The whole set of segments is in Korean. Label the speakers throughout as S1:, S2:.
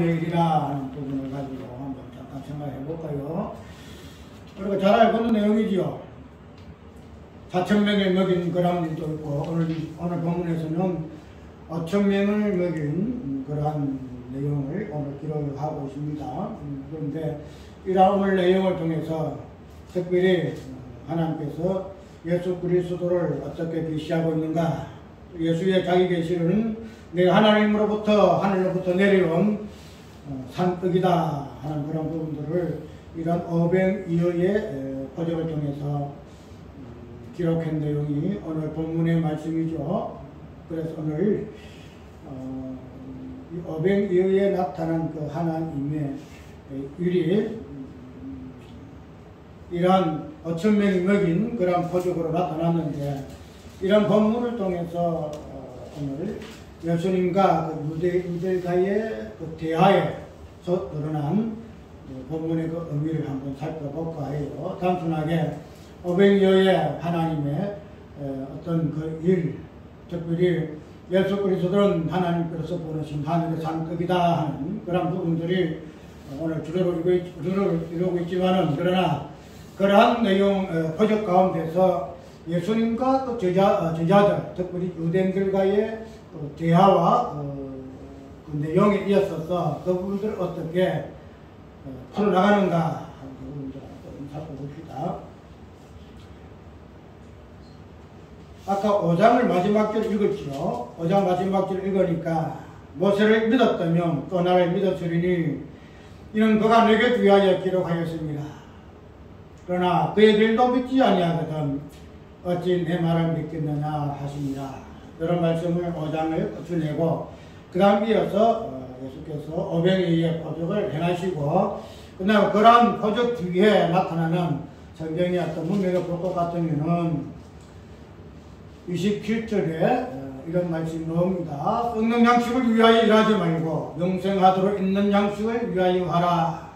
S1: 하나님의 일이라 하는 부분을 가지고 한번 잠깐 생각해 볼까요? 그리고 잘 알고 있는 내용이지요. 4,000명을 먹인 그런 일도 있고, 오늘 본문에서는 5,000명을 먹인 그러한 내용을 오늘 기록을 하고 있습니다. 그런데 이러한 오늘 내용을 통해서 특별히 하나님께서 예수 그리스도를 어떻게 계시하고 있는가, 예수의 자기 계시는 내가 하늘로부터 내려온 산떡이다 하는 그런 부분들을 이런 어벤이어의 표적을 통해서 기록한 내용이 오늘 본문의 말씀이죠. 그래서 오늘 이 어벤이어에 나타난 그 하나님의 일이 이러한 5,000명이 먹인 그런 표적으로 나타났는데, 이런 본문을 통해서 오늘 예수님과 그 유대인들과의 그 대화에서 드러난 본문의 그 의미를 한번 살펴볼까 해요. 단순하게 어벤이어의 하나님의 어떤 그 일, 특별히 예수 그리스도는 하나님께서 보내신 하늘의 산떡이다 하는 그런 부분들이 오늘 주로를 이루고 있지만은, 그러나 그러한 내용 표적 가운데서 예수님과 그 제자들, 특별히 유대인들과의 대화와 그 내용에 이어서서 그 부분들을 어떻게 풀어나가는가 하는 부분들을 한번 살펴봅시다. 아까 5장을 마지막 절 읽었죠. 5장 마지막 절 읽으니까 모세를 믿었다면 또 나를 믿었으리니 이는 그가 내게 위하여 기록하였습니다. 그러나 그들도 믿지 아니하거든 어찌 내 말을 믿겠느냐 하시니라. 이런 말씀을 5장을 끝내고 그 다음 이어서 예수께서 어벤이어의 표적을 행하시고, 그다음 그러한 표적 뒤에 나타나는 성경의 어떤 문맥을 볼 것 같으면은 27절에 이런 말씀이 나옵니다. 썩는 양식을 위하여 일하지 말고 영생하도록 있는 양식을 위하여 하라.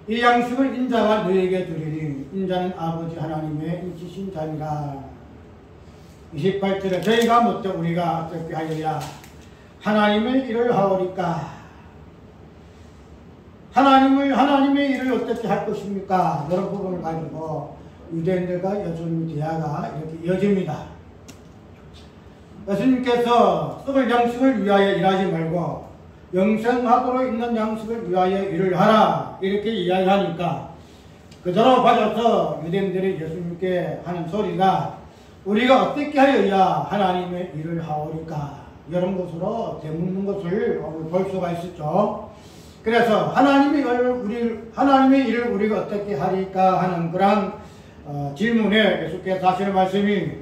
S1: 이 양식을 인자가 너에게 주리니 인자는 아버지 하나님의 인치신 자니라. 28절에 저희가 묻되 우리가 어떻게 하여야 하나님의 일을 하오리까. 하나님의 일을 어떻게 할 것입니까? 이런 부분을 가지고 유대인들과 예수님의 대화가 이렇게 이어집니다. 예수님께서 썩을 양식을 위하여 일하지 말고 영생하도록 있는 양식을 위하여 일을 하라 이렇게 이야기하니까, 그대로 받아서 유대인들이 예수님께 하는 소리가 우리가 어떻게 하여야 하나님의 일을 하오리까, 이런 것으로 되묻는 것을 볼 수가 있었죠. 그래서 하나님의 일을 우리가 어떻게 하리까 하는 그런 질문에 예수께서 하시는 말씀이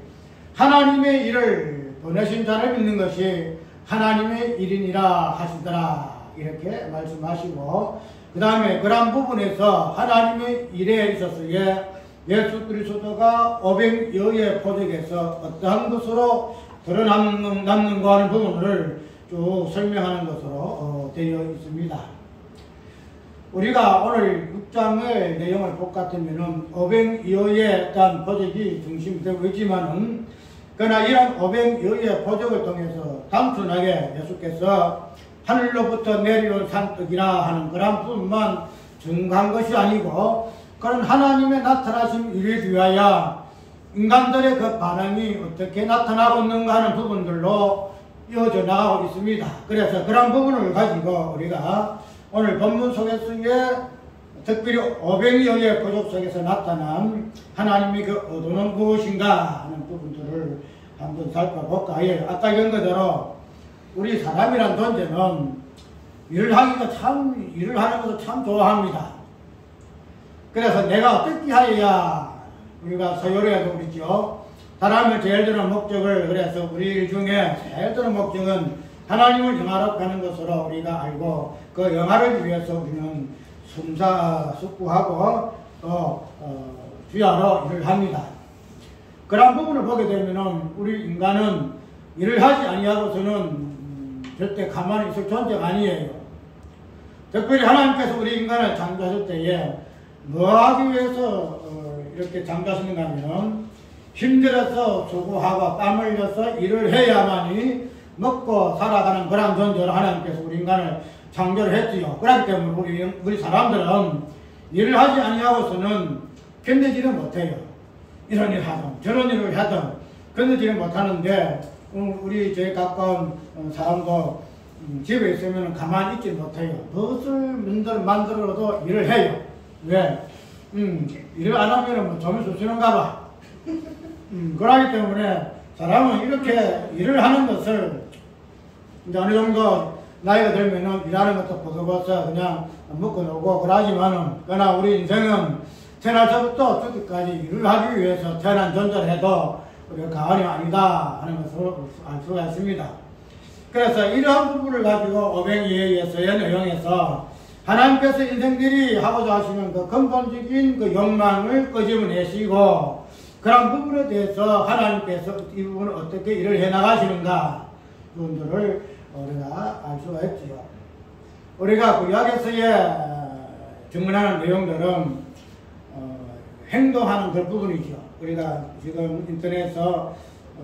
S1: 하나님의 일을 보내신 자를 믿는 것이 하나님의 일이니라 하시더라 이렇게 말씀하시고, 그 다음에 그러한 부분에서 하나님의 일에 있어서의 예수 그리스도가 어벤이어의 표적에서 어떠한 것으로 드러남는가 하는 부분을 쭉 설명하는 것으로 되어 있습니다. 우리가 오늘 6장의 내용을 볼 것 같으면 어벤이어에 대한 표적이 중심이 되고 있지만은, 그러나 이런 어벤이어의 표적을 통해서 단순하게 예수께서 하늘로부터 내려온 산떡이라 하는 그런 부분만 증거한 것이 아니고, 그런 하나님의 나타나심 일을 위하여 인간들의 그 반응이 어떻게 나타나고 있는가 하는 부분들로 이어져 나가고 있습니다. 그래서 그런 부분을 가지고 우리가 오늘 본문 속에서의 특별히 어벤이어의 표적 속에서 나타난 하나님의 그 의도는 무엇인가 하는 부분들을 한번 살펴볼까 해요. 아까 얘기한 그대로 우리 사람이란 존재는 일을 하는 것을 참 좋아합니다. 그래서 내가 어떻게 하여야, 우리가 서열에도 그랬죠. 사람을 제일 드는 목적을, 그래서 우리 일 중에 제일 드는 목적은 하나님을 영화롭게 하는 것으로 우리가 알고, 그 영화를 위해서 우리는 숙구하고 또 주야로 일을 합니다. 그런 부분을 보게 되면은 우리 인간은 일을 하지 아니하고서는 절대 가만히 있을 존재가 아니에요. 특별히 하나님께서 우리 인간을 창조하실 때에 뭐 하기 위해서 이렇게 창조하시는가 하면 힘들어서 수고하고 땀을 흘려서 일을 해야만이 먹고 살아가는 그런 존재로 하나님께서 우리 인간을 창조를 했지요. 그렇기 때문에 우리 사람들은 일을 하지 아니하고서는 견디지를 못해요. 이런 일을 하든 저런 일을 하든 견디지를 못하는데 우리 제일 가까운 사람도 집에 있으면 가만히 있지 못해요. 무엇을 만들어도 일을 해요. 왜? 일을 안 하면 뭐 점을 쏘시는가 봐. 그러기 때문에 사람은 이렇게 일을 하는 것을 이제 어느 정도 나이가 들면은 일하는 것도 버거워서 그냥 먹고 놀고 그러지만은, 그러나 우리 인생은 태어나서부터 죽기까지 일을 하기 위해서 태어난 존재를 해도 우리가 가언이 아니다 하는 것을 알 수가 있습니다. 그래서 이러한 부분을 가지고 오병이어에서의 내용에서 하나님께서 인생들이 하고자 하시는 그 근본적인 그 욕망을 끄집어내시고 그런 부분에 대해서 하나님께서 이 부분을 어떻게 일을 해나가시는가 부분들을 우리가 알 수가 있지요. 우리가 구약에서의 증언하는 내용들은 행동하는 그 부분이죠. 우리가 지금 인터넷에서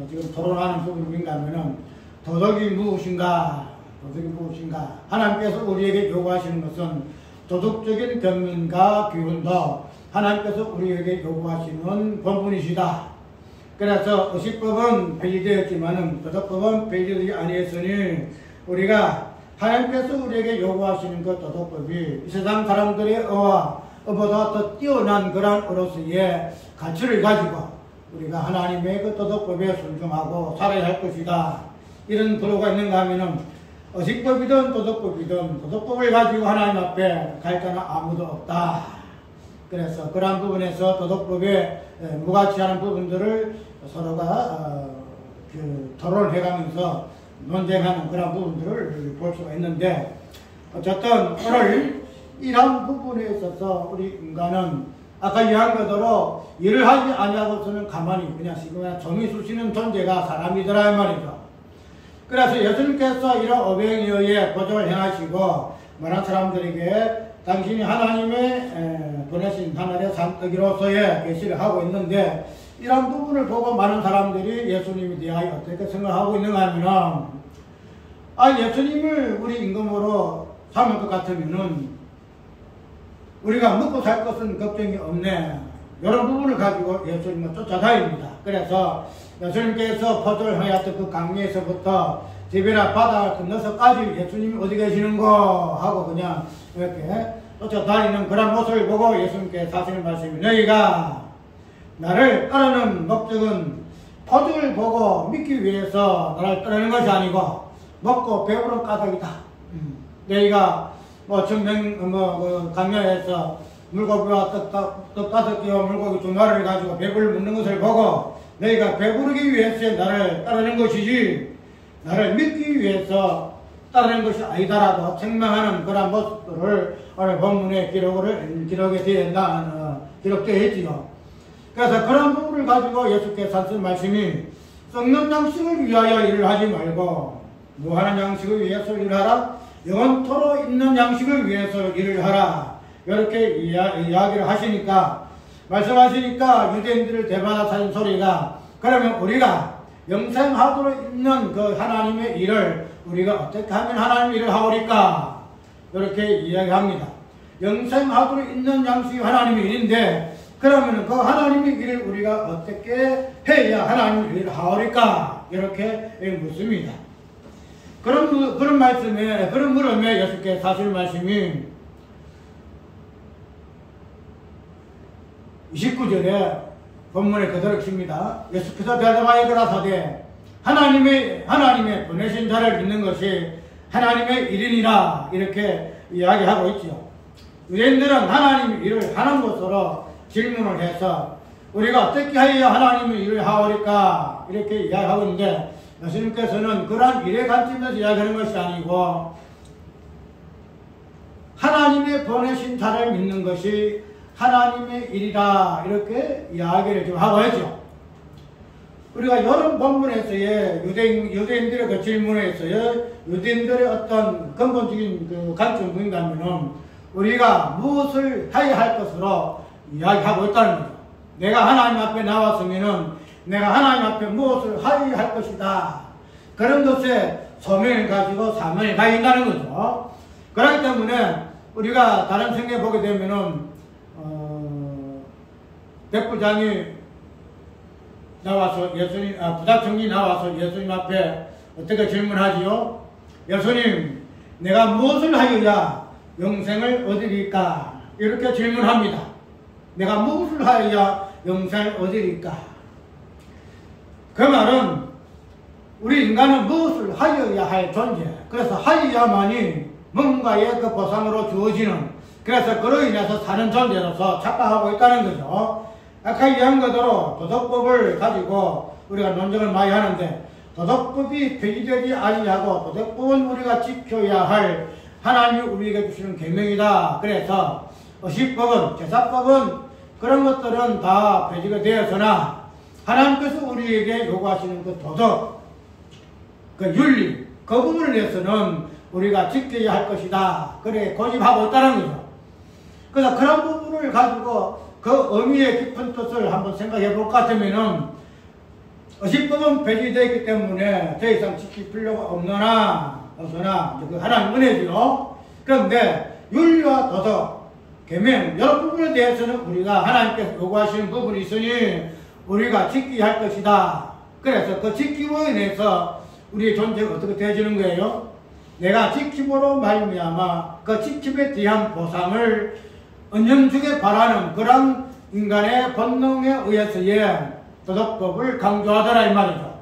S1: 지금 토론하는 부분이 뭔가 하면은 도덕이 무엇인가? 도덕이 무엇인가? 하나님께서 우리에게 요구하시는 것은 도덕적인 견문과 기운도 하나님께서 우리에게 요구하시는 본분이시다. 그래서 의식법은 폐지되었지만은 도덕법은 폐지되지 아니했으니 우리가 하나님께서 우리에게 요구하시는 그 도덕법이 이 세상 사람들의 의보다 더 뛰어난 그런 의로서의 가치를 가지고 우리가 하나님의 그 도덕법에 순종하고 살아야 할 것이다. 이런 도로가 있는가 하면은 의식법이든 도덕법이든 도덕법을 가지고 하나님 앞에 갈 자는 아무도 없다. 그래서 그러한 부분에서 도덕법에 무가치하는 부분들을 서로가 토론을 해가면서 논쟁하는 그런 부분들을 볼 수가 있는데, 어쨌든 오늘 이러한 부분에 있어서 우리 인간은 아까 이야기한 것대로 일을 하지 아니하고서는 가만히 그냥 종이 쑤시는 존재가 사람이더라 이 말이죠. 그래서 예수님께서 이런 오병이어의 보조를 행하시고 많은 사람들에게 당신이 하나님의 보내신 하늘의 산떡이로서의 계시를 하고 있는데, 이런 부분을 보고 많은 사람들이 예수님에 대하여 어떻게 생각하고 있는가 하면, 예수님을 우리 임금으로 삼을 것 같으면은 우리가 먹고 살 것은 걱정이 없네. 이런 부분을 가지고 예수님을 쫓아다닙니다. 그래서 예수님께서 포도를 하였던 그 강에서부터 디베라 바다를 건너서까지 예수님이 어디 계시는거 하고 그냥 이렇게 쫓아다니는 그런 모습을 보고 예수님께서 하시는 말씀이, 너희가 나를 따르는 목적은 포도를 보고 믿기 위해서 나를 따르는 것이 아니고 먹고 배부른 까닭이다. 너희가 강야에서 물고기와 떡 5개와 물고기 2마리를 가지고 배불을 먹는 것을 보고 너희가 배부르기 위해서 나를 따르는 것이지 나를 믿기 위해서 따르는 것이 아니다라고 책망하는 그런 모습들을 오늘 본문에 기록에 기록되어 있지요. 그래서 그런 부분을 가지고 예수께서 하신 말씀이, 썩는 양식을 위하여 일을 하지 말고 무한한 양식을 위해서 일을 하라, 영원토록 있는 양식을 위해서 일을 하라, 이렇게 이야기를 하시니까, 말씀하시니까 유대인들을 대받아치는 소리가, 그러면 우리가 영생하도록 있는 그 하나님의 일을 우리가 어떻게 하면 하나님의 일을 하오리까, 이렇게 이야기합니다. 영생하도록 있는 양식이 하나님의 일인데, 그러면 그 하나님의 일을 우리가 어떻게 해야 하나님의 일을 하오리까, 이렇게 묻습니다. 그런 말씀에, 그런 물음에 예수께서 하실 말씀이 29절에 본문에 그대로 칩니다. 예수께서 대답하여 가라사대 하나님의 보내신 자를 믿는 것이 하나님의 일이니라, 이렇게 이야기하고 있죠. 유대인들은 하나님의 일을 하는 것으로 질문을 해서 우리가 어떻게 해야 하나님의 일을 하오리까, 이렇게 이야기하고 있는데, 예수님께서는 그러한 일의 관점에서 이야기하는 것이 아니고 하나님의 보내신 자를 믿는 것이 하나님의 일이다, 이렇게 이야기를 좀 하고 있죠. 우리가 이런 본문에서의 유대인들의 그 질문에서의 유대인들의 어떤 근본적인 그 관점이 뭔가 하면은 우리가 무엇을 해야 할 것으로 이야기하고 있다는 거죠. 내가 하나님 앞에 나왔으면은 내가 하나님 앞에 무엇을 해야 할 것이다. 그런 것에 소명을 가지고 사명을 가진다는 거죠. 그렇기 때문에 우리가 다른 성경에 보게 되면은 백부장이 나와서 부작청이 나와서 예수님 앞에 어떻게 질문하지요? 예수님, 내가 무엇을 하여야 영생을 얻으리까? 이렇게 질문합니다. 내가 무엇을 하여야 영생을 얻으리까? 그 말은 우리 인간은 무엇을 하여야 할 존재, 그래서 하여야만이 뭔가의 그 보상으로 주어지는, 그래서 그로 인해서 사는 존재로서 착각하고 있다는 거죠. 아까 이야기한 것대로 도덕법을 가지고 우리가 논쟁을 많이 하는데, 도덕법이 폐지되지 아니하고 도덕법은 우리가 지켜야 할 하나님이 우리에게 주시는 계명이다. 그래서 의식법은, 제사법은, 그런 것들은 다 폐지가 되어서나 하나님께서 우리에게 요구하시는 그 도덕, 그 윤리, 그 부분에 대해서는 우리가 지켜야 할 것이다. 그래 고집하고 있다는 거죠. 그래서 그런 부분을 가지고 그 의미의 깊은 뜻을 한번 생각해 볼 것 같으면은, 의식법은 폐지되어 있기 때문에 더 이상 지킬 필요가 없으나 그 하나님 은혜지요. 그런데 윤리와 도덕, 계명, 여러 부분에 대해서는 우리가 하나님께서 요구하시는 부분이 있으니 우리가 지켜야 할 것이다. 그래서 그 지킴으로 인해서 우리의 존재가 어떻게 되어지는 거예요? 내가 지킴으로 말미암아 그 지킴에 대한 보상을 은연중에 바라는 그런 인간의 본능에 의해서의 도덕법을 강조하더라 이 말이죠.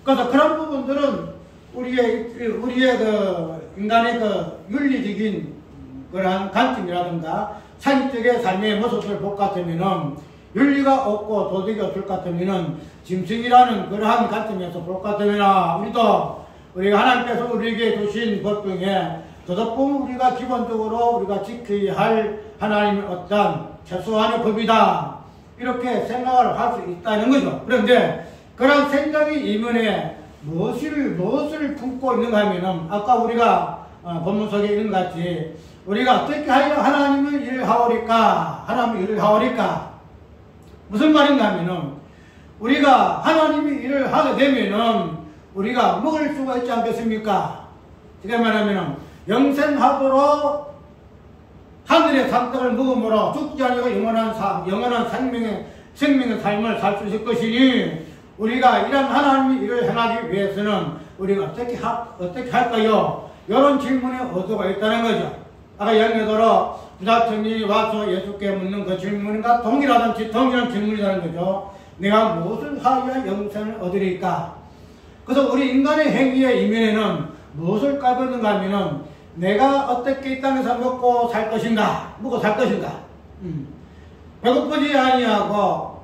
S1: 그래서 그런 부분들은 우리의 그 인간의 그 윤리적인 그러한 관점이라든가 사회적의 삶의 모습을 볼 것 같으면은, 윤리가 없고 도덕이 없을 것 같으면은 짐승이라는 그러한 관점에서 볼 것 같으면 우리가 하나님께서 우리에게 주신 법 중에 도덕법은 우리가 기본적으로 우리가 지켜야 할 하나님의 어떤 최소한의 법이다, 이렇게 생각을 할 수 있다는 거죠. 그런데 그런 생각이 이면에 무엇을 품고 있는가 하면은, 아까 우리가 본문 속에 있는 것 같이 우리가 어떻게 하여 하나님의 일을 하오리까? 하나님의 일을 하오리까? 무슨 말인가 하면은, 우리가 하나님의 일을 하게 되면은 우리가 먹을 수가 있지 않겠습니까? 어떻게 말하면은, 영생하도록 하늘의 산떡을 먹음으로 죽지 아니고 영원한 생명의 삶을 살 수 있을 것이니, 우리가 이런 하나님의 일을 행하기 위해서는 우리가 어떻게 할까요? 이런 질문에 어두가 있다는 거죠. 아까 이야기대로 부작청이 와서 예수께 묻는 그 질문과 동일한 질문이라는 거죠. 내가 무엇을 하여야 영생을 얻으리까? 그래서 우리 인간의 행위의 이면에는 무엇을 깔고 있는가 하면은, 내가 어떻게 이 땅에서 먹고 살 것인가? 배고프지 아니하고,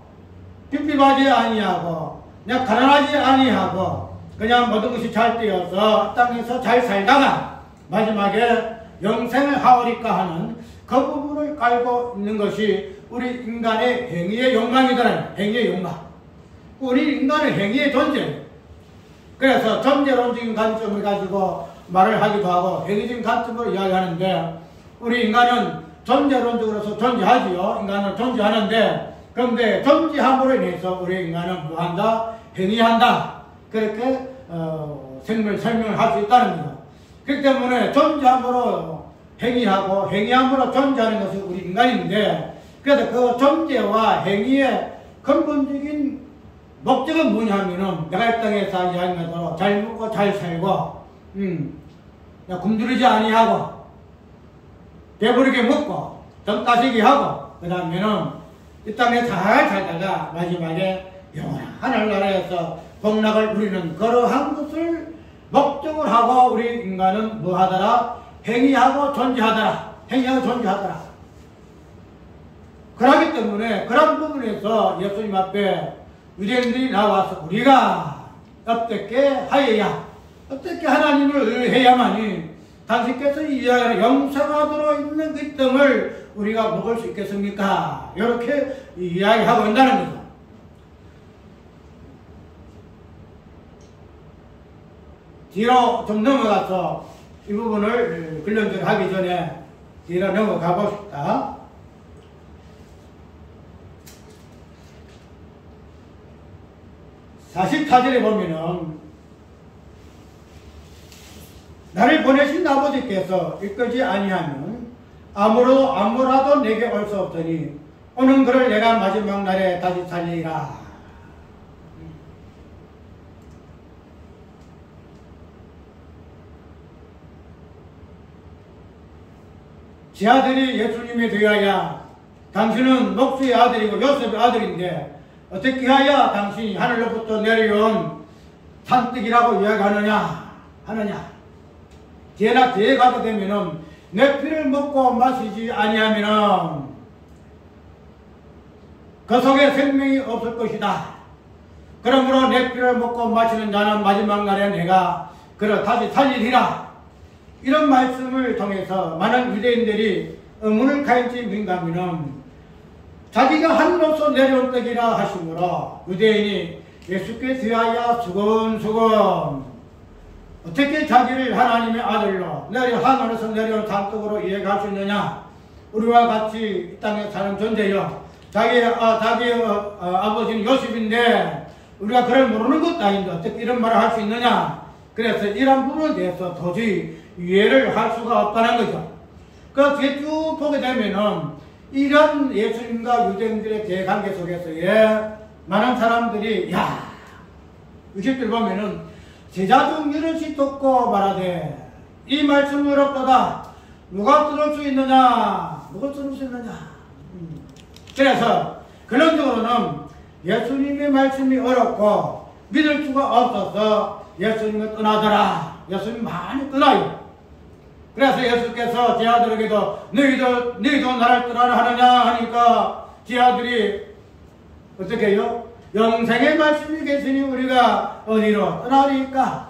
S1: 핍핍하지 아니하고, 그냥 가난하지 아니하고, 그냥 모든 것이 잘 되어서 땅에서 잘 살다가 마지막에 영생을 하오리까 하는 그 부분을 깔고 있는 것이 우리 인간의 행위의 욕망이더라. 행위의 욕망. 우리 인간의 행위의 존재. 그래서 존재론적인 관점을 가지고 말을 하기도 하고 행위적인 관점으로 이야기하는데, 우리 인간은 존재론적으로서 존재하지요. 인간은 존재하는데, 그런데 존재함으로 인해서 우리 인간은 뭐한다? 행위한다. 그렇게 설명을 할 수 있다는 거죠. 그렇기 때문에 존재함으로 행위하고 행위함으로 존재하는 것이 우리 인간인데, 그래서 그 존재와 행위의 근본적인 목적은 뭐냐면은, 내가 이 땅에서 이야기한 대로 잘 먹고 잘 살고, 굶주리지 아니하고, 배부르게 먹고, 정 따시게 하고, 그 다음에는 이 땅에 잘 살다가 마지막에 영원한 하늘나라에서 복락을 누리는 그러한 것을 목적을 하고 우리 인간은 뭐 하더라? 행위하고 존재하더라. 그러기 때문에 그런 부분에서 예수님 앞에 유대인들이 나와서 우리가 어떻게 하여야, 어떻게 하나님을 의해야만이 당신께서 이야기하는 영생하도록 있는 그 떡을 우리가 먹을 수 있겠습니까? 이렇게 이야기하고 있다는 거죠. 뒤로 좀 넘어가서 이 부분을 근론적으로 하기 전에 뒤로 넘어가 봅시다. 44절에 보면은 나를 보내신 아버지께서 이끌지 아니하면 아무라도 내게 올 수 없더니 오는 그를 내가 마지막 날에 다시 살리리라. 제 아들이 예수님에 대하여 당신은 목수의 아들이고 요셉의 아들인데 어떻게 하여 당신이 하늘로부터 내려온 산떡이라고 이야기하느냐 하느냐. 제나 제에 가게 되면은 내 피를 먹고 마시지 아니하면은 그 속에 생명이 없을 것이다. 그러므로 내 피를 먹고 마시는 자는 마지막 날에 내가 그를 다시 살리리라. 이런 말씀을 통해서 많은 유대인들이 의문을 가인지 민감이는 자기가 하늘로서 내려온 떡이라 하시므로 유대인이 예수께 대하여 수근수근 어떻게 자기를 하나님의 아들로 하늘에서 내려온 산떡으로 이해할 수 있느냐. 우리와 같이 이 땅에 사는 존재요. 자기 아버지는 요셉인데 우리가 그걸 모르는 것도 아닌데 어떻게 이런 말을 할 수 있느냐. 그래서 이런 부분에 대해서 도저히 이해를 할 수가 없다는 거죠. 그 뒤에 쭉 보게 되면은 이런 예수님과 유대인들의 대관계 속에서의 많은 사람들이 60절 보면은 제자 중 이릇이 듣고 말하되 이 말씀이 어렵도다. 누가 들을 수 있느냐. 누가 들을 수 있느냐. 그래서 근원적으로는 예수님의 말씀이 어렵고 믿을 수가 없어서 예수님을 떠나더라. 예수님 많이 떠나요. 그래서 예수께서 제 아들에게도 너희도 나를 떠나라 하느냐 하니까 제 아들이 어떻게 해요? 영생의 말씀이 계시니 우리가 어디로 떠나리까?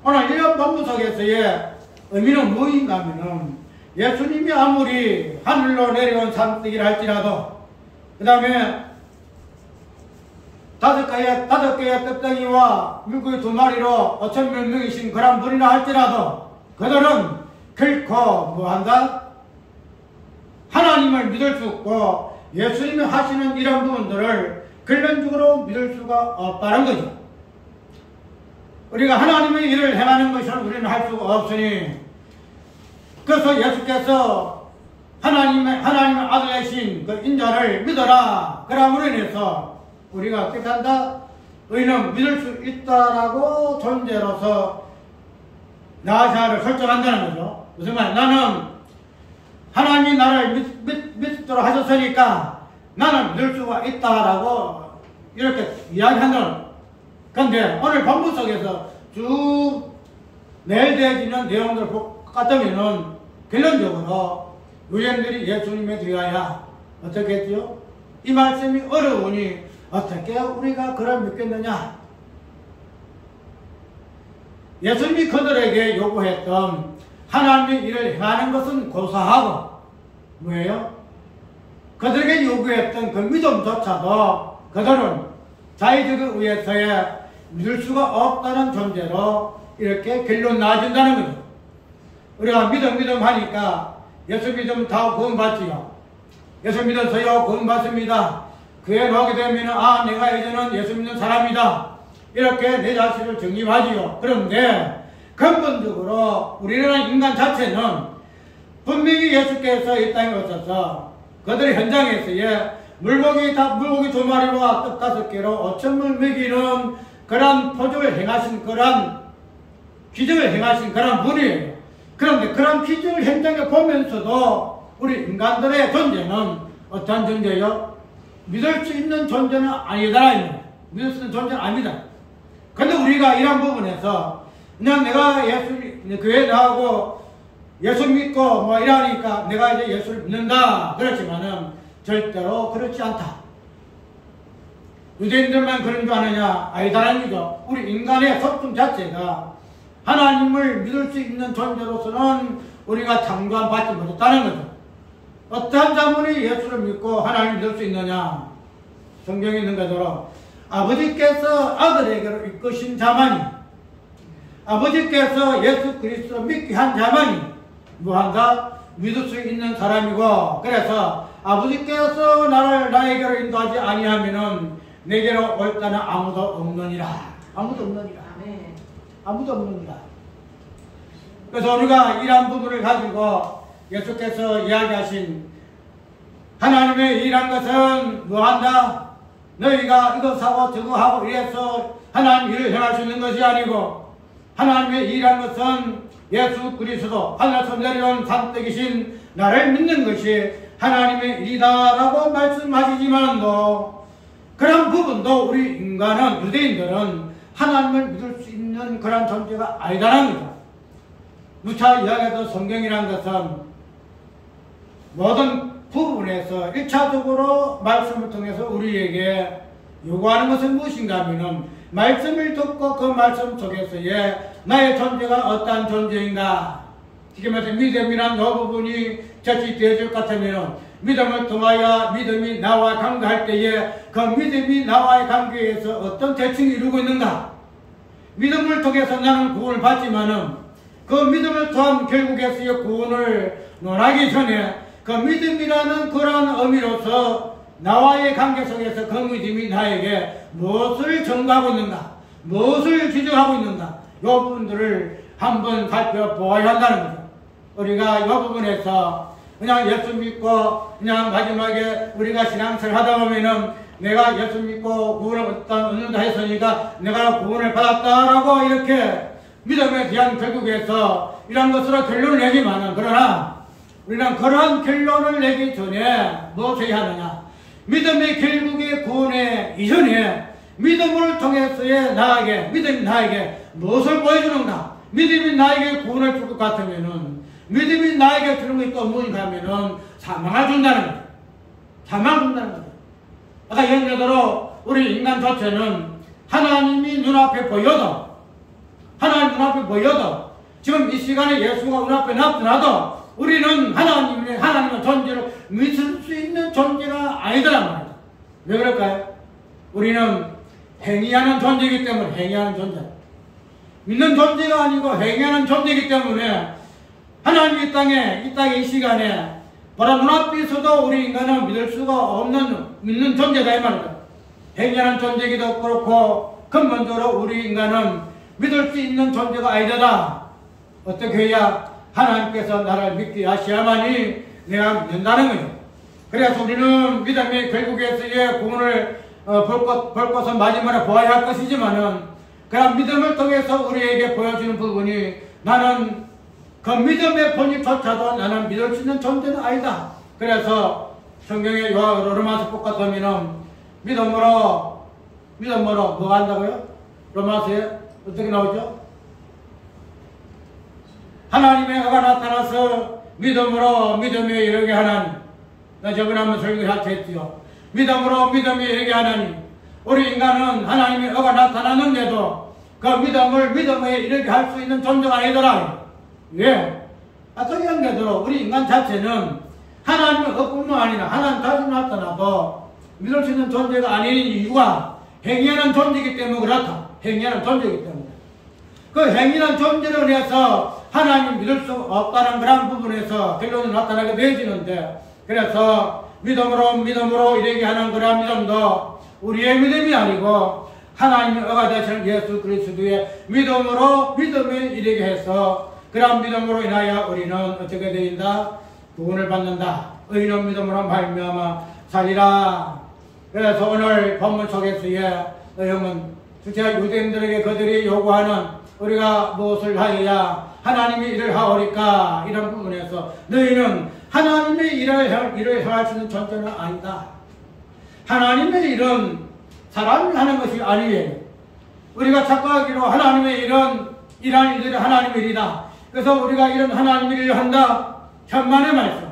S1: 오늘 이런 본문 속에서의 의미는 무엇인가 하면은 예수님이 아무리 하늘로 내려온 산떡이라 할지라도 그 다음에 5개의 떡덩이와 물고기 2마리로 5,000몇 명이신 그런 분이라 할지라도 그들은 결코 뭐한다? 하나님을 믿을 수 없고 예수님이 하시는 이런 부분들을 근본적으로 믿을 수가 없다는 거죠. 우리가 하나님의 일을 행하는 것을 우리는 할 수가 없으니 그래서 예수께서 하나님의 아들이신 그 인자를 믿어라. 그럼으로 인해서 우리가 어떻게 한다? 우리는 믿을 수 있다라고 존재로서 나 자를 설정한다는 거죠. 무슨 말? 나는 하나님이 나를 믿도록 하셨으니까 나는 믿을 수가 있다라고 이렇게 이야기한다는. 그런데 오늘 본문 속에서 쭉 내재지는 내용들을 같으면은 결론적으로 유대인들이 예수님에 대하여 어떻게 했지요? 이 말씀이 어려우니 어떻게 우리가 그걸 믿겠느냐? 예수님이 그들에게 요구했던 하나님의 일을 행하는 것은 고사하고 뭐예요? 그들에게 요구했던 그 믿음조차도 그들은 자의적에 의해서의 믿을 수가 없다는 존재로 이렇게 결론 나아진다는 거죠. 우리가 믿음 하니까 예수 믿으면 다 구원받지요. 예수 믿어서요 구원받습니다. 교회 나오게 되면 내가 이제는 예수 믿는 사람이다. 이렇게 내 자신을 정립하지요. 그런데 근본적으로 우리라는 인간 자체는 분명히 예수께서 이 땅에 오셔서 그들의 현장에서의 물고기 2마리와 떡 5개로 5,000을 먹이는 그런 표적을 행하신 그런 기적을 행하신 그런 분이에요. 그런데 그런 기적을 현장에 보면서도 우리 인간들의 존재는 어떠한 존재예요? 믿을 수 있는 존재는 아니다. 믿을 수 있는 존재는 아니다. 근데 우리가 이런 부분에서 그냥 내가 교회 나가고 예수 믿고 뭐 이러니까 내가 이제 예수를 믿는다. 그렇지만은 절대로 그렇지 않다. 유대인들만 그런 줄 아느냐? 아니다라는 거죠. 우리 인간의 속성 자체가 하나님을 믿을 수 있는 존재로서는 우리가 창조함받지 못했다는 거죠. 어떠한 자문이 예수를 믿고 하나님을 믿을 수 있느냐? 성경에 있는 것처럼 아버지께서 아들에게로 이끄신 자만이, 아버지께서 예수 그리스도를 믿게 한 자만이 뭐한다? 믿을 수 있는 사람이고, 그래서 아버지께서 나에게로 인도하지 아니하면은 내게로 올 자는 아무도 없느니라. 아무도 없느니라. 아무도 없느니라. 그래서 우리가 이러한 부분을 가지고 예수께서 이야기하신 하나님의 일한 것은 뭐한다? 너희가 이것하고 저거하고 이래서 하나님 일을 행할 수 있는 것이 아니고 하나님의 일한 것은 예수 그리스도 하늘에서 내려온 산떡이신 나를 믿는 것이 하나님의 일이다라고 말씀하시지만도 그런 부분도 우리 인간은 유대인들은 하나님을 믿을 수 있는 그런 존재가 아니다라는 거죠. 누차 이야기해도 성경이라는 것은 모든 부분에서 1차적으로 말씀을 통해서 우리에게 요구하는 것은 무엇인가 하면은 말씀을 듣고 그 말씀 속에서의 나의 존재가 어떠한 존재인가, 지금 말해서 믿음이란 이 부분이 적시되어질 것 같으면 믿음을 통하여 믿음이 나와 관계할 때에 그 믿음이 나와의 관계에서 어떤 대칭을 이루고 있는가. 믿음을 통해서 나는 구원을 받지만은 그 믿음을 통한 결국에서의 구원을 논하기 전에 그 믿음이라는 그러한 의미로서 나와의 관계 속에서 그 믿음이 나에게 무엇을 증거하고 있는가, 무엇을 지적하고 있는가, 이 부분들을 한번 살펴보아야 한다는 거죠. 우리가 이 부분에서 그냥 예수 믿고 그냥 마지막에 우리가 신앙생활 하다 보면은 내가 예수 믿고 구원을 얻는다 했으니까 내가 구원을 받았다라고 이렇게 믿음에 대한 결국에서 이런 것으로 결론을 내지만은, 그러나 우리는 그러한 결론을 내기 전에 무엇을 해야 하느냐, 믿음의 결국의 구원의 이전에 믿음을 통해서의 나에게, 믿음이 나에게 무엇을 보여주는가, 믿음이 나에게 구원을 줄 것 같으면은, 믿음이 나에게 주는 것이 또 무엇인가 하면은 사망을 준다는 거죠. 사망을 준다는 거죠. 아까 예를 우리 인간 자체는 하나님이 눈앞에 보여도, 하나님 눈앞에 보여도, 지금 이 시간에 예수가 눈앞에 나타나도 우리는 하나님의 존재를 믿을 수 있는 존재가 아니더란 말이다. 왜 그럴까요? 우리는 행위하는 존재이기 때문에, 행위하는 존재. 믿는 존재가 아니고 행위하는 존재이기 때문에 하나님 이 땅에 이 시간에 바로 눈앞에서도 우리 인간은 믿을 수가 없는 믿는 존재다 이 말이다. 행위하는 존재이기도 그렇고 근본적으로 우리 인간은 믿을 수 있는 존재가 아니다. 어떻게 해야 하나님께서 나를 믿게 하셔야만이 내가 믿는다는 거죠. 그래서 우리는 믿음의 결국에서의 구원을 볼 것은 마지막에 보아야 할 것이지만은, 그런 믿음을 통해서 우리에게 보여주는 부분이 나는 그 믿음의 본질조차도 나는 믿을 수 있는 존재는 아니다. 그래서 성경의 로마서 복 같으면은 믿음으로 뭐가 한다고요? 로마서에 어떻게 나오죠? 하나님의 의가 나타나서 믿음으로 믿음에 이르게 하나니, 나 저번에 한번 설교했지요. 믿음으로 믿음에 이르게 하나니, 우리 인간은 하나님의 의가 나타나는데도 그 믿음을 믿음에 이르게 할 수 있는 존재가 아니더라. 왜? 아까 이야기대로 우리 인간 자체는 하나님의 의뿐만 아니라 하나님 자신 나타나도 믿을 수 있는 존재가 아닌 이유가 행위하는 존재이기 때문에 그렇다. 행위하는 존재이기 때문에. 그 행위하는 존재로 인해서 하나님 믿을 수 없다는 그런 부분에서 결론이 나타나게 되어지는데, 그래서 믿음으로 이르게 하는 그런 믿음도 우리의 믿음이 아니고 하나님의 의가 되시는 예수 그리스도의 믿음으로 믿음에 이르게 해서 그런 믿음으로 인하여 우리는 어떻게 되인다? 구원을 받는다. 의인은 믿음으로 말미암아 살리라. 그래서 오늘 본문 속에서의 내용은 진짜 유대인들에게 그들이 요구하는 우리가 무엇을 하여야 하나님의 일을 하오리까, 이런 부분에서 너희는 하나님의 일을 행할 수 있는 존재는 아니다. 하나님의 일은 사람이 하는 것이 아니에요. 우리가 착각하기로 하나님의 일은 이러한 일들이 하나님의 일이다. 그래서 우리가 이런 하나님의 일을 한다. 천만의 말씀.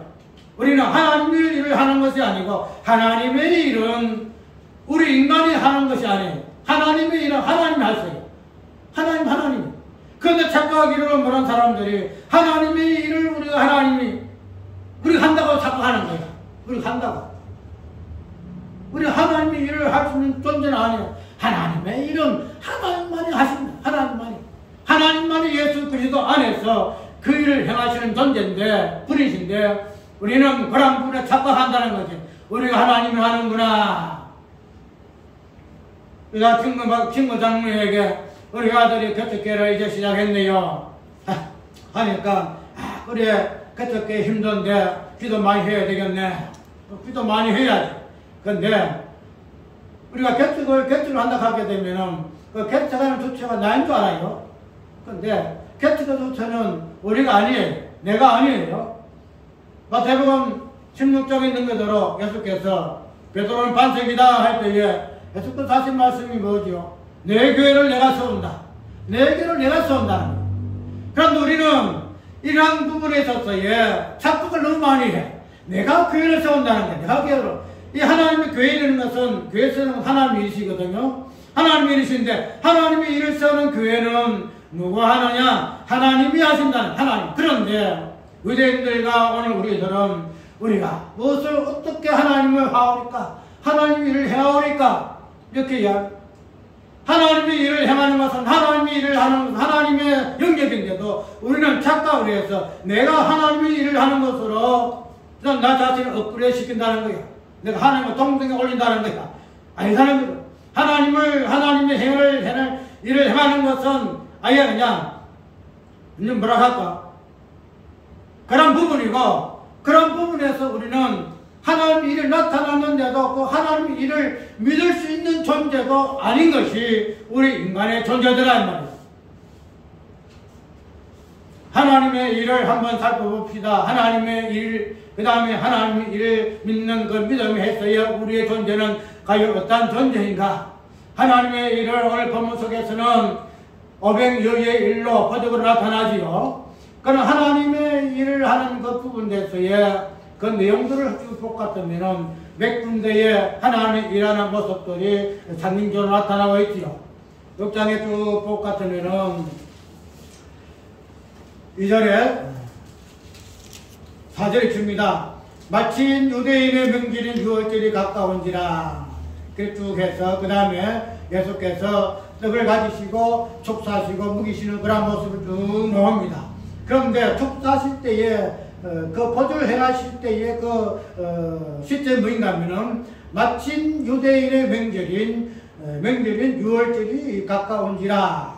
S1: 우리는 하나님의 일을 하는 것이 아니고 하나님의 일은 우리 인간이 하는 것이 아니에요. 하나님의 일은 하나님이 하세요. 하나님. 그런데 착각하기로 모르는 사람들이 하나님의 일을 우리가 한다고 착각하는 거예요. 우리가 한다고. 우리 하나님의 일을 할 수 있는 존재는 아니에요. 하나님의 일은 하나님만이 하십니다. 하나님만이 예수 그리스도 안에서 그 일을 행하시는 존재인데, 분이신데, 우리는 그런 분에 착각한다는 거지. 우리가 하나님이 하는구나. 친구 장로에게 우리 아들이 개척교회를 이제 시작했네요. 하니까 그래 개척게 힘든데 기도 많이 해야 되겠네. 기도 많이 해야지. 근데 우리가 개척을 한다 하게 되면은 그 개척하는 주체가 나인 줄 알아요. 근데 개척의 주체는 우리가 아니에요. 내가 아니에요. 마태복음 16장에 있는 그대로 예수께서 베드로는 반석이다 할 때에 예수께서 하신 말씀이 뭐죠? 내 교회를 내가 세운다. 내 교회를 내가 세운다는 거예요. 그런데 우리는 이러한 부분에 있어서의 착각을 너무 많이 해. 내가 교회를 세운다는 거야. 내가 교회로. 이 하나님의 교회라는 것은 교회에서는 하나님의 일이시거든요. 하나님의 일이신데 하나님의 일을 세우는 교회는 누가 하느냐? 하나님이 하신다는 하나님. 그런데 유대인들과 오늘 우리들은 우리가 무엇을 어떻게 하나님을 하오리까? 하나님의 일을 해오리까? 이렇게 이야기. 하나님의 일을 행하는 것은 하나님의 일을 하는 하나님의 영역인데도 우리는 착각을 해서 내가 하나님의 일을 하는 것으로 나 자신을 업그레이드 시킨다는 거야. 내가 하나님을 동등에 올린다는 거야. 아니다는 거야. 하나님의 일을 행하는 것은 아예 그냥 뭐라 할까? 그런 부분이고, 그런 부분에서 우리는 하나님의 일을 나타났는데도 그 하나님의 일을 믿을 수 있는 존재도 아닌 것이 우리 인간의 존재들이란 말이에요. 하나님의 일을 한번 살펴봅시다. 하나님의 일, 그 다음에 하나님의 일을 믿는 그 믿음이 했어야 우리의 존재는 과연 어떤 존재인가? 하나님의 일을 오늘 본문 속에서는 오병이어의 일로 표적으로 나타나지요. 그럼 하나님의 일을 하는 그 부분에서의 그 내용들을 쭉 똑같으면은 몇 군데에 하나님의 일하는 모습들이 상징적으로 나타나고 있지요. 6장에 쭉 똑같으면은 2절에 4절에 줍니다. 마침 유대인의 명절인 유월절이 가까운지라. 그렇게 쭉 해서 그 다음에 예수께서 떡을 가지시고 축사하시고 먹이시는 그런 모습을 쭉 나옵니다. 그런데 축사하실 때에 그 포도를 행하실 때의 그 시점이 뭐인가 하면은 마침 유대인의 명절인 유월절이 가까운지라.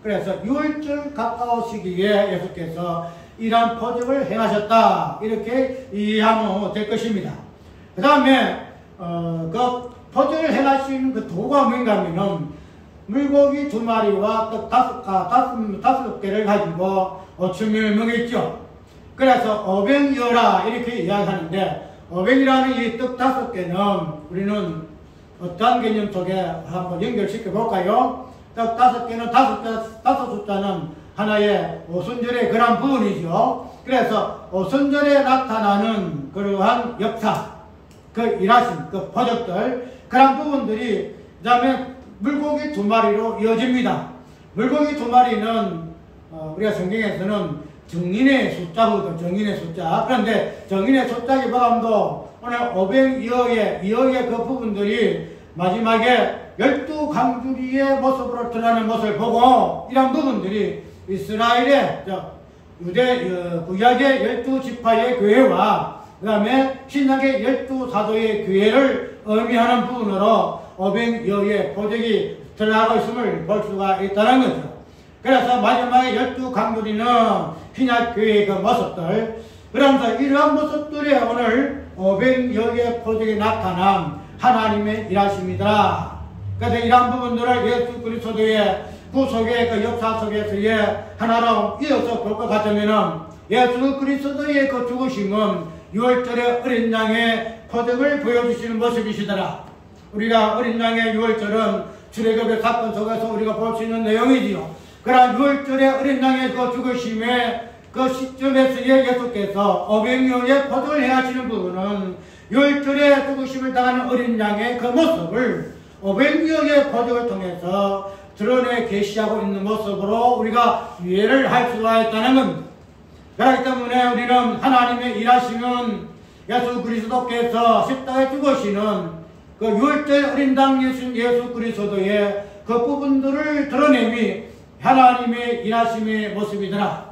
S1: 그래서 유월절 가까우시기에 예수께서 이러한 포도를 행하셨다. 이렇게 이해하면 될 것입니다. 그 다음에 그 포도를 행하신 그 도가 뭔가 하면은 물고기 2마리와 떡 5개를 가지고 5,000명을 먹였죠. 그래서 오병이어라 이렇게 이야기하는데, 오병이라는 이 떡 5개는 우리는 어떠한 개념 속에 한번 연결시켜 볼까요? 떡 5개는 다섯 숫자는 하나의 오순절의 그런 부분이죠. 그래서 오순절에 나타나는 그러한 역사, 그 일하신 그 표적들, 그런 부분들이 그 다음에 물고기 2마리로 이어집니다. 물고기 2마리는 우리가 성경에서는 정인의 숫자거든. 정인의 숫자. 그런데 정인의 숫자기보다도 오늘 오병이어의 그 부분들이 마지막에 12강주리의 모습으로 드러나는 것을 보고 이런 부분들이 이스라엘의 구약의 12지파의 교회와 그 다음에 신약의 12사도의 교회를 의미하는 부분으로 오병이어의 표적이 드러나고 있음을 볼 수가 있다는 거죠. 그래서 마지막에 12강주리는 신약교회의 그 모습들, 그러면서 이러한 모습들이 오늘 오병이어의 표적이 나타난 하나님의 일하심이더라. 그래서 이러한 부분들을 예수 그리스도의 구속의 그 역사 속에서의 하나로 이어서 볼 것 같으면은 예수 그리스도의 그 죽으심은 유월절의 어린 양의 표적을 보여주시는 모습이시더라. 우리가 어린 양의 유월절은 출애굽의 사건 속에서 우리가 볼 수 있는 내용이지요. 그러나 유월절의 어린 양의 그 죽으심의 그 시점에서의 예수께서 오병이어의 표적을 행하시는 부분은 유월절의 죽으심을 당하는 어린 양의 그 모습을 오병이어의 표적을 통해서 드러내 계시하고 있는 모습으로 우리가 이해를 할 수가 있다는 겁니다. 그렇기 때문에 우리는 하나님의 일하시는 예수 그리스도께서 십자가에 죽으시는 그 유월절 어린 양 예수 그리스도의 그 부분들을 드러내미 하나님의 일하심의 모습이더라.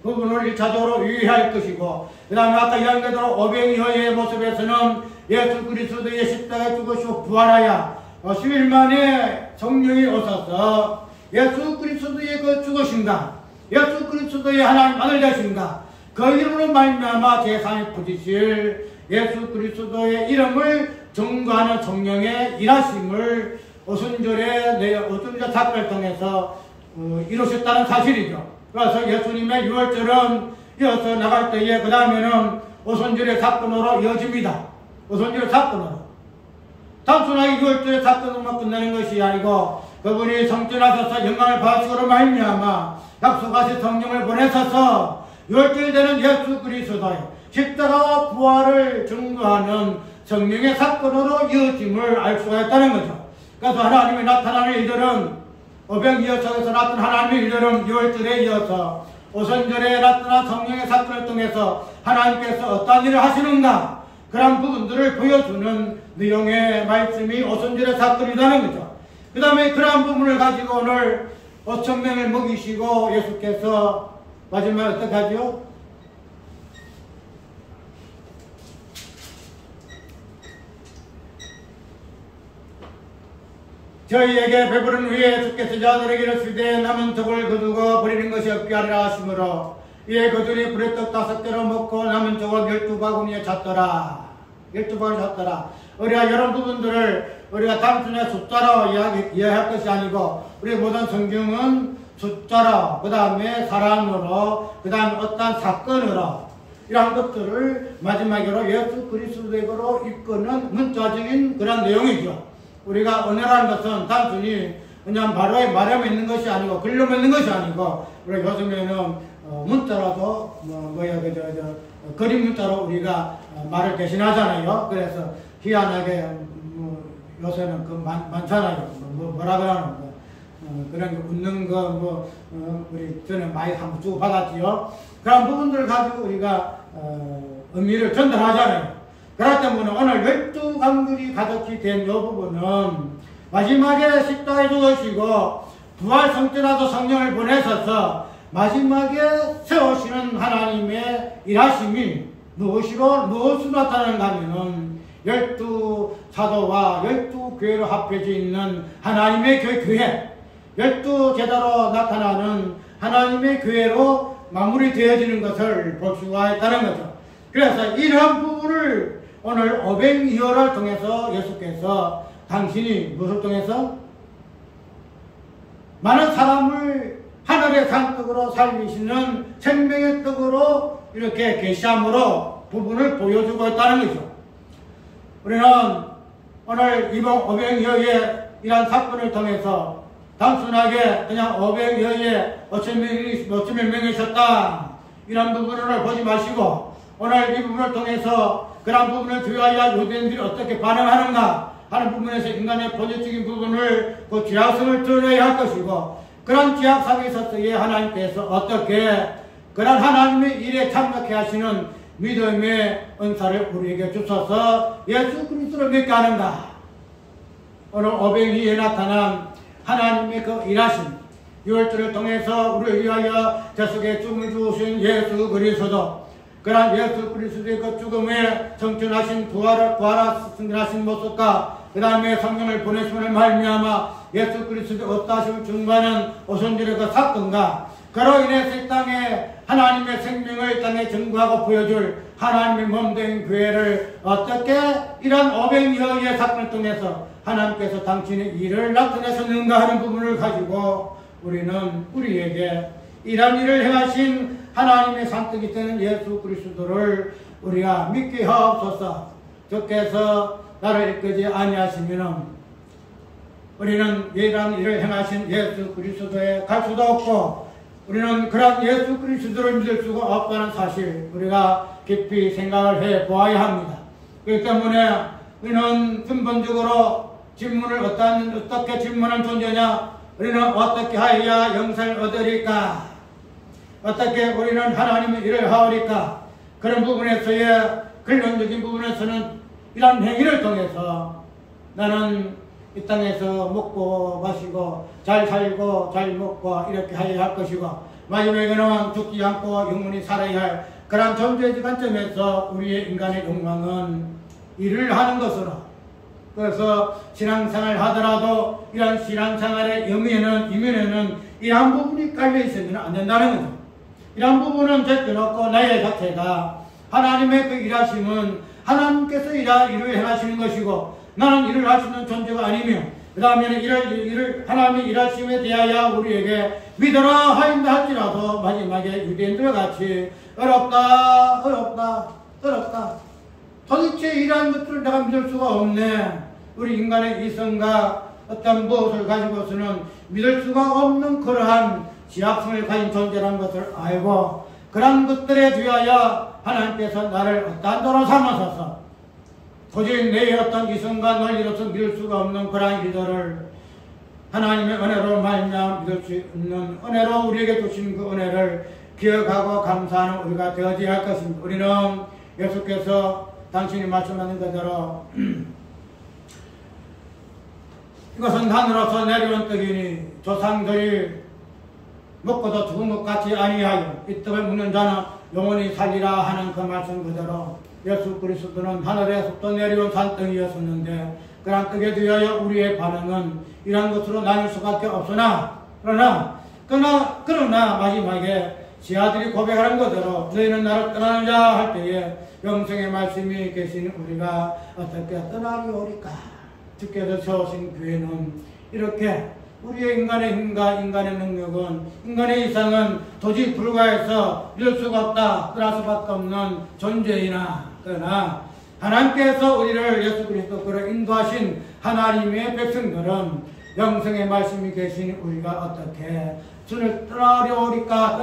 S1: 그 부분을 1차적으로 유의할 것이고, 그 다음에 아까 이야기한 대로 오병이어의 모습에서는 예수 그리스도의 십자가에 죽으시고 부활하여 50일 만에 성령이 오셔서 예수 그리스도의 그 죽으심과 예수 그리스도의 하나님 아들 되신가 그 이름으로 말미암아 제상에 부딪힐 예수 그리스도의 이름을 증거하는 성령의 일하심을 오순절에 오순절 사건을 통해서 이루셨다는 사실이죠. 그래서 예수님의 유월절은 이어서 나갈 때에 그 다음에는 오순절의 사건으로 이어집니다. 오순절의 사건으로. 단순하게 유월절의 사건으로만 끝나는 것이 아니고 그분이 성전하셔서 영광을 받으시고로 말미암아 약속하신 성령을 보내셔서 유월절 되는 예수 그리스도의 십자가와 부활을 증거하는 성령의 사건으로 이어짐을 알 수가 있다는 거죠. 그래서 하나님이 나타나는 일들은 오병 이어서에서 나타난 하나님의 일들은 유월절에 이어서 오순절에 나타난 성령의 사건을 통해서 하나님께서 어떤 일을 하시는가 그런 부분들을 보여주는 내용의 말씀이 오순절의 사건이라는 거죠. 그 다음에 그러한 부분을 가지고 오늘 5,000명을 먹이시고 예수께서 마지막에 어떻게 하죠? 저희에게 배부른 후에 주께서 자들에게 이르시되 남은 떡을 거두고 버리는 것이 없게 하리라 하시므로 이에 그들이 부레떡 5개로 먹고 남은 떡을 12바구니에 찼더라. 12바구니에 찼더라. 우리가 이런 부분들을 우리가 단순히 숫자로 이해할 것이 아니고 우리 모든 성경은 숫자로 그 다음에 사람으로 그 다음에 어떤 사건으로 이러한 것들을 마지막으로 예수 그리스도에게로 이끄는 문자적인 그런 내용이죠. 우리가 은혜라는 것은 단순히 그냥 바로에 말하면 있는 것이 아니고 글로만 있는 것이 아니고 우리 요즘에는 문자라도 그림 문자로 우리가 말을 대신하잖아요. 그래서 희한하게 요새는 많잖아요. 뭐라 그러는 그런 거 웃는 거 우리 전에 많이 한번 주고 받았지요. 그런 부분들을 가지고 우리가 의미를 전달하잖아요. 그렇기 때문에 오늘 12강들이 가득히 된 이 부분은 마지막에 십자가에 죽으시고 부활 성전하도 성령을 보내셔서 마지막에 세우시는 하나님의 일하심이 무엇으로 나타나는가 하면은 12사도와 12교회로 합해져 있는 하나님의 교회 12제자로 나타나는 하나님의 교회로 마무리되어지는 것을 볼 수가 있다는 거죠. 그래서 이러한 부분을 오늘 오병이어를 통해서 예수께서 당신이 무엇을 통해서 많은 사람을 하늘의 산떡으로 살리시는 생명의 떡으로 이렇게 계시함으로 부분을 보여주고 있다는 거죠. 우리는 오늘 이번 오병이어의 이러한 사건을 통해서 단순하게 그냥 오병이어의 5,000명이셨다 이런 부분을 보지 마시고 오늘 이 부분을 통해서 그런 부분을 주의하여 유대인들이 어떻게 반응하는가 하는 부분에서 인간의 본질적인 부분을 그 죄악성을 드러내야 할 것이고 그런 죄악성에 있어서의 하나님께서 어떻게 그런 하나님의 일에 참석해 하시는 믿음의 은사를 우리에게 주셔서 예수 그리스도를 믿게 하는가 오늘 오병이어에 나타난 하나님의 그 일하심 유월절을 통해서 우리를 위하여 저속에 죽음을 주신 예수 그리스도 그러한 예수 그리스도의 그 죽음에 성천하신 승천하신 모습과 그 다음에 성령을 보내심을 말미암아 예수 그리스도의 어떠하심을 증거하는 오순절의 그 사건과 그로 인해서 이 땅에 하나님의 생명을 이 땅에 증거하고 보여줄 하나님의 몸된 교회를 어떻게 이런 오병이어의 사건을 통해서 하나님께서 당신의 일을 나타내셨는가 하는 부분을 가지고 우리는 우리에게 이런 일을 행하신 하나님의 산떡이 되는 예수 그리스도를 우리가 믿게 하옵소서. 주께서 나를 이끄지 아니하시면 우리는 이런 일을 행하신 예수 그리스도에 갈 수도 없고 우리는 그런 예수 그리스도를 믿을 수가 없다는 사실 우리가 깊이 생각을 해 보아야 합니다. 그렇기 때문에 우리는 근본적으로 질문을 어떻게 질문한 존재냐 우리는 어떻게 하여야 영생을 얻으리까 어떻게 우리는 하나님의 일을 하오리까 그런 부분에서의 근본적인 부분에서는 이런 행위를 통해서 나는 이 땅에서 먹고 마시고 잘 살고 잘 먹고 이렇게 하여야 할 것이고 마지막에는 죽지 않고 영원히 살아야 할 그런 존재의 관점에서 우리의 인간의 욕망은 일을 하는 것으로 그래서 신앙생활 하더라도 이런 신앙생활의 이면에는 이러한 부분이 깔려 있으면 안 된다는 거죠. 이러한 부분은 제껴놓고 나의 자체가 하나님의 그 일하심은 하나님께서 일을 행하시는 것이고 나는 일을 할 수 있는 존재가 아니며 그 다음에는 하나님의 일하심에 대하여 우리에게 믿어라 하인다 할지라도 마지막에 유대인들 같이 어렵다 도대체 이러한 것들을 내가 믿을 수가 없네. 우리 인간의 이성과 어떤 무엇을 가지고서는 믿을 수가 없는 그러한 지약성을 가진 존재라는 것을 알고 그러한 것들에 위하여 하나님께서 나를 어떠한 도로 삼으셔서 도저히 내 어떤 이성과 논리로서 믿을 수가 없는 그러한 일들을 하나님의 은혜로 말미암아 믿을 수 있는 은혜로 우리에게 주신 그 은혜를 기억하고 감사하는 우리가 되어져야 할 것입니다. 우리는 예수께서 당신이 말씀하는 그대로 이것은 하늘에서 내려온 떡이니 조상들이 먹고도 죽은 것 같이 아니하여 이 떡을 먹는 자는 영원히 살리라 하는 그 말씀 그대로 예수 그리스도는 하늘에서부터 내려온 산떡이었었는데 그런 떡에 대하여 우리의 반응은 이러한 것으로 나눌 수밖에 없으나 그러나 마지막에 제 아들이 고백하는 그대로 너희는 나를 떠나느냐 할 때에 영생의 말씀이 계신 우리가 어떻게 떠나리오리까. 주께서 세우신 교회는 이렇게 우리의 인간의 힘과 인간의 능력은 인간의 이상은 도저히 불과해서 이룰 수가 없다 떠날 수밖에 없는 존재이나 그러나 하나님께서 우리를 예수 그리스도로 인도하신 하나님의 백성들은 영생의 말씀이 계신 우리가 어떻게 주를 떠나려오리까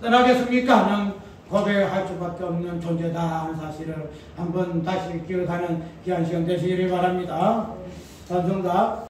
S1: 떠나겠습니까 하는 고백할 수밖에 없는 존재다 하는 사실을 한번 다시 기억하는 귀한 시간 되시기를 바랍니다. 찬송가